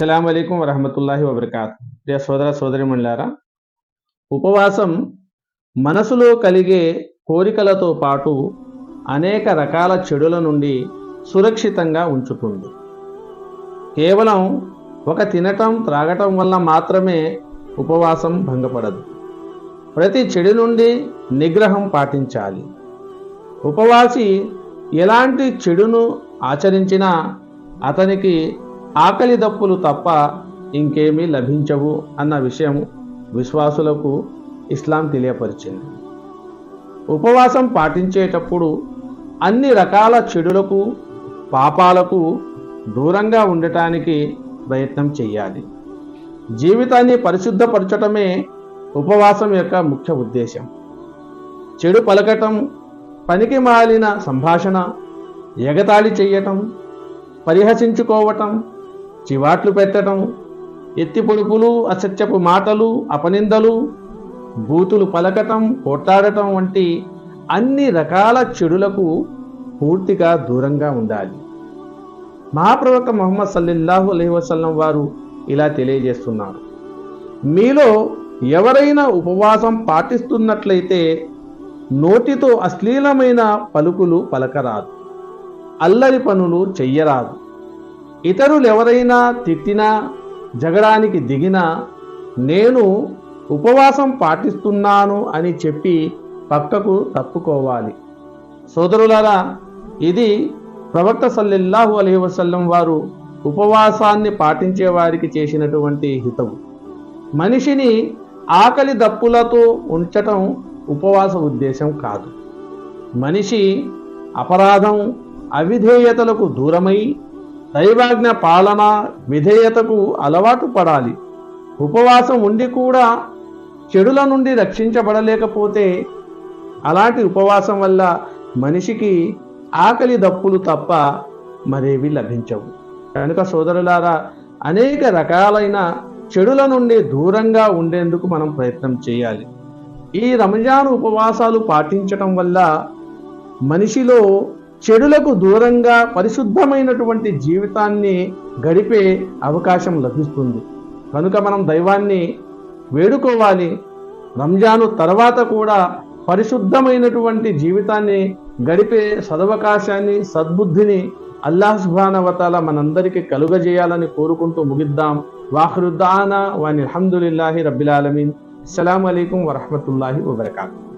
అస్సలాము అలైకుం వరహమతుల్లాహి వబర్కాతు. ప్రియ సోదర సోదరిమణులారా, ఉపవాసం మనసులో కలిగే కోరికలతో పాటు అనేక రకాల చెడుల నుండి సురక్షితంగా ఉంచుతుంది. కేవలం ఒక తినటం త్రాగటం వల్ల మాత్రమే ఉపవాసం భంగపడదు. ప్రతి చెడు నుండి నిగ్రహం పాటించాలి. ఉపవాసి ఎలాంటి చెడును ఆచరించినా అతనికి ఆకలి దప్పులు తప్ప ఇంకేమీ లభించవు అన్న విషయం విశ్వాసులకు ఇస్లాం తెలియపరిచింది. ఉపవాసం పాటించేటప్పుడు అన్ని రకాల చెడులకు పాపాలకు దూరంగా ఉండటానికి ప్రయత్నం చేయాలి. జీవితాన్ని పరిశుద్ధపరచటమే ఉపవాసం యొక్క ముఖ్య ఉద్దేశం. చెడు పలకటం, పనికి మాలిన సంభాషణ, ఎగతాళి చెయ్యటం, పరిహసించుకోవటం, చివాట్లు పెట్టడం, ఎత్తి పొడుపులు, అసత్యపు మాటలు, అపనిందలు, బూతులు పలకటం, కొట్లాడటం వంటి అన్ని రకాల చెడులకు పూర్తిగా దూరంగా ఉండాలి. మహాప్రవక్త ముహమ్మద్ సల్లల్లాహు అలైహి వసల్లం వారు ఇలా తెలియజేస్తున్నారు: మీలో ఎవరైనా ఉపవాసం పాటిస్తున్నట్లయితే నోటితో అశ్లీలమైన పలుకులు పలకరాదు, అల్లరి పనులు చెయ్యరాదు. ఇతరులు ఎవరైనా తిట్టినా, జగడానికి దిగినా నేను ఉపవాసం పాటిస్తున్నాను అని చెప్పి పక్కకు తప్పుకోవాలి. సోదరులారా, ఇది ప్రవక్త సల్లల్లాహు అలైహి వసల్లం వారు ఉపవాసాన్ని పాటించే వారికి చేసినటువంటి హితవు. మనిషిని ఆకలి దప్పులతో ఉంచటం ఉపవాస ఉద్దేశం కాదు. మనిషి అపరాధం, అవిధేయతలకు దూరమై దైవాజ్ఞ పాలన, విధేయతకు అలవాటు పడాలి. ఉపవాసం ఉండి కూడా చెడుల నుండి రక్షించబడలేకపోతే అలాంటి ఉపవాసం వల్ల మనిషికి ఆకలి దప్పులు తప్ప మరేవి లభించవు. కనుక సోదరులారా, అనేక రకాలైన చెడుల నుండి దూరంగా ఉండేందుకు మనం ప్రయత్నం చేయాలి. ఈ రంజాన్ ఉపవాసాలు పాటించటం వల్ల మనిషిలో చెడులకు దూరంగా పరిశుద్ధమైనటువంటి జీవితాన్ని గడిపే అవకాశం లభిస్తుంది. కనుక మనం దైవాన్ని వేడుకోవాలి. రంజాను తర్వాత కూడా పరిశుద్ధమైనటువంటి జీవితాన్ని గడిపే సదవకాశాన్ని, సద్బుద్ధిని అల్లాహ్ సుబ్హానహు వ తఆలా మనందరికీ కలుగజేయాలని కోరుకుంటూ ముగిద్దాం. వాఖిరు దానా వనిల్ హమ్దులిల్లాహి రబ్బిల్ ఆలమీన్. అస్సలాము అలైకుం వరహ్మతుల్లాహి వబరకాతుహు.